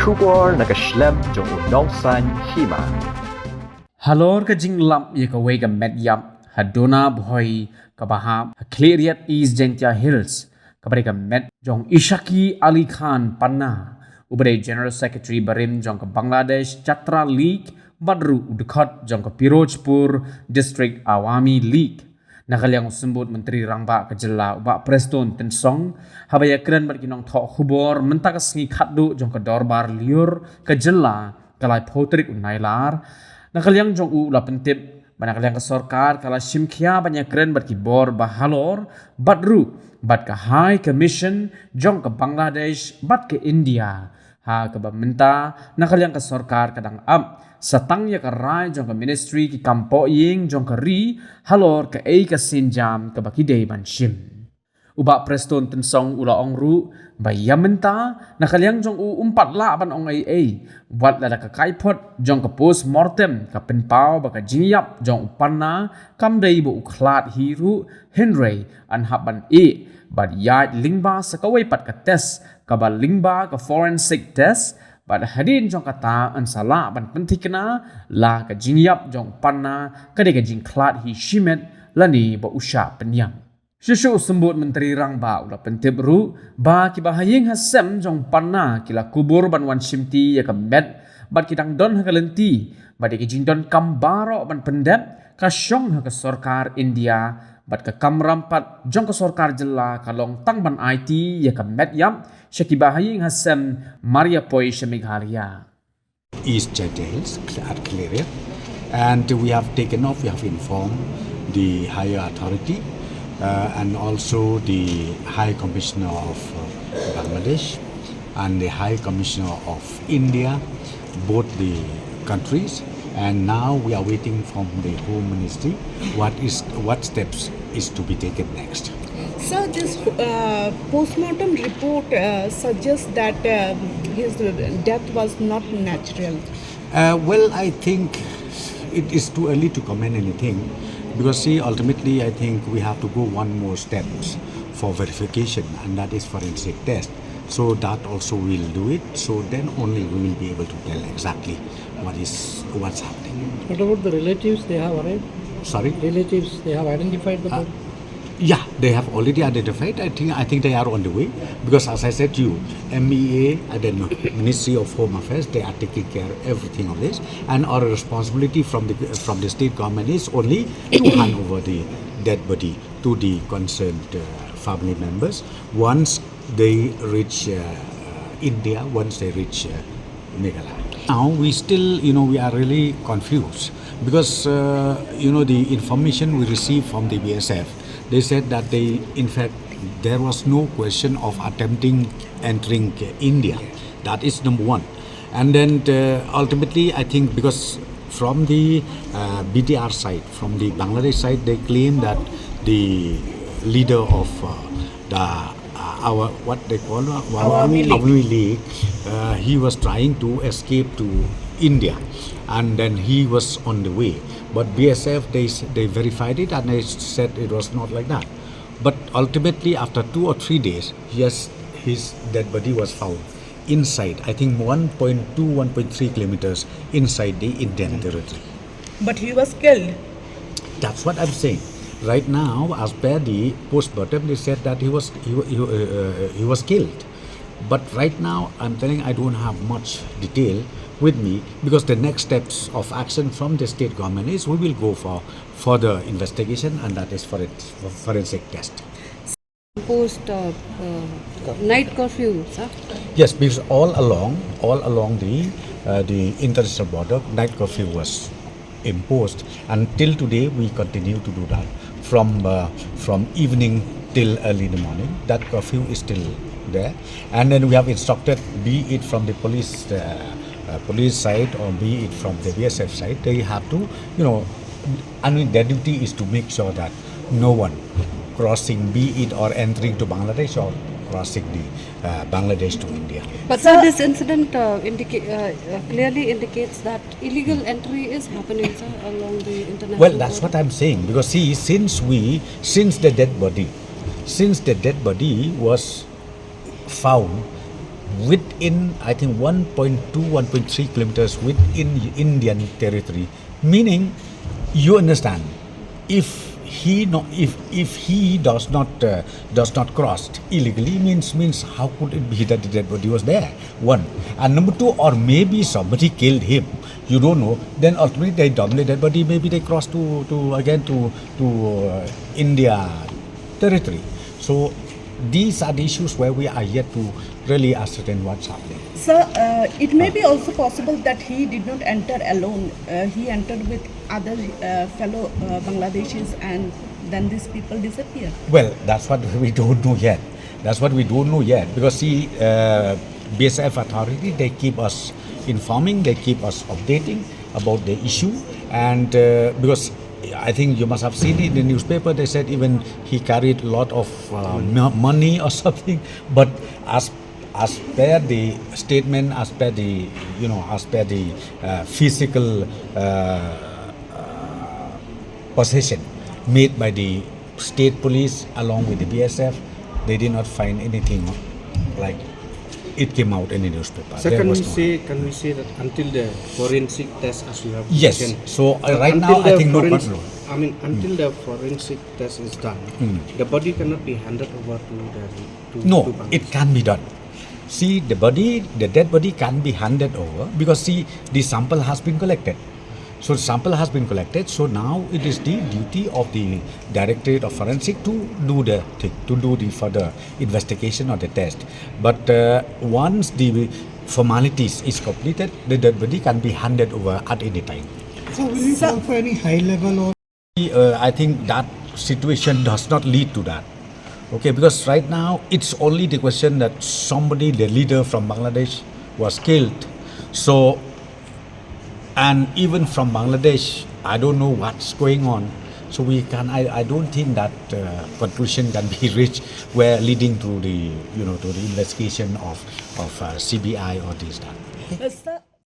Shubor nakaslem jong unongsan Hima. Halor ka jinglam ye ka wega medyap hadona boy ka baham cleariat is jentia hills kabare ka met jong Ishaki Ali Khan Panna ubare general secretary barim jong ka Bangladesh Chatra League badru udkhot jong ka Pirojpur district Awami League Nakalyang sembut Menteri Rangba Kejela uba Prestone tensong habaya keren bat kinong thok khubor mentaka sngi khaddu jong ka dorbar liur Kejela kalai potrik unailar Nakalyang jong u la pentip banakalyang ka sarkar kala simkhia banyak keren bat kibor bahalor badru bat ka High Commission jong ka Bangladesh bat ke India ha ka bamenta nakalyang ka sarkar kadang satang ya ka rai jong ka ministry ki kampo ying jong ka ri halor ka ei ka sinjam ka baki day ban shim uba Prestone tensong ula ongru bayamenta nakalyang jong u umpat la ban ong ai wat la ka kaipot jong ka post mortem ka penpau ba ka jingyap jong Panna kam dei bu Khlad hiru Henry an haban bad yat Lyngba sakawai pat ka test ka ba Lyngba ka forensic test bad hadin jong kata an sala ban Tikna la ka jingyap jong Panna ka de ka jing Khlad hi shimet lani ba usha Pynïap Shushu sembut Menteri Rangba ula pentip ru ba ki bahaying hasem jong Panna kila kubur ban wan simti ya ka met bat kidang don ha kalenti ba de ki jing don kambaro ban pendep ka syong ha ka sarkar India bat ka kamrampat jong ka sarkar jela kalong tang ban IT ya ka met yam syaki bahaying hasem Maria Poi Shemighalia East Details at Clear, and we have informed the higher authority and also the High Commissioner of Bangladesh and the High Commissioner of India, both the countries, and now we are waiting from the Home Ministry what steps is to be taken next. So this post-mortem report suggests that his death was not natural. Well, I think it is too early to comment anything because ultimately I think we have to go one more steps for verification, and that is forensic test. So that also will do it. So then only we will be able to tell exactly what's happening. What about the relatives? They have arrived? Sorry? Relatives, they have identified the body? Yeah, they have already identified. I think they are on the way because, as I said to you, MEA and then Ministry of Home Affairs, they are taking care of everything of this, and our responsibility from the state government is only to hand over the dead body to the concerned family members once they reach India, once they reach Meghalaya. Now we still, we are really confused because the information we received from the BSF. They said that there was no question of attempting entering India. That is number one. And then ultimately, I think because from the BTR side, from the Bangladesh side, they claim that the leader of Awami League, he was trying to escape to India, and then he was on the way. But BSF, they verified it and they said it was not like that. But ultimately, after 2 or 3 days, yes, his dead body was found inside, I think 1.2, 1.3 kilometers inside the Indian territory. But he was killed. That's what I'm saying. Right now, as per the post-mortem, they said that he was killed. But right now, I'm telling I don't have much detail with me because the next steps of action from the state government is we will go for further investigation, and that is for forensic test. Post night curfew, sir? Yes, because all along the international border, night curfew was imposed, and till today we continue to do that from evening till early in the morning. That curfew is still there, and then we have instructed, be it from the police side or be it from the BSF side, they have to, their duty is to make sure that no one crossing, be it or entering to Bangladesh or crossing the Bangladesh to India. But sir, this incident clearly indicates that illegal entry is happening, sir, along the international Well, that's border. what I'm saying, because see, since the dead body was found within, I think, 1.2, 1.3 kilometers within Indian territory. Meaning, you understand, if he does not cross illegally, means how could it be that the dead body was there? One, and number two, or maybe somebody killed him. You don't know. Then ultimately they dump the dead body. Maybe they cross to India territory. So these are the issues where we are yet to really ascertain what's happening. Sir, it may be also possible that he did not enter alone. He entered with other fellow Bangladeshis, and then these people disappeared. Well, that's what we don't know yet. Because see, BSF authority, they keep us informing, they keep us updating about the issue, and because I think you must have seen it in the newspaper, they said even he carried a lot of money or something, but as per the statement, as per the physical possession made by the state police along with the BSF, they did not find anything like it came out in the newspaper. So There can was we say that until the forensic test, as you have Yes. mentioned, So right until now, I the think no forensic- control. I mean, until the forensic test is done, the body cannot be handed over to No, Bangladesh. it can be done. See, the dead body can be handed over because see, the sample has been collected. So the sample has been collected. So now it is the duty of the Directorate of Forensic to do the thing, to do the further investigation or the test. But once the formalities is completed, the dead body can be handed over at any time. So will you call for any high level or I think that situation does not lead to that. Okay, because right now it's only the question that somebody, the leader from Bangladesh, was killed. So, and even from Bangladesh, I don't know what's going on. So I don't think that conclusion can be reached where leading to the, to the investigation of CBI or this, that. Sir,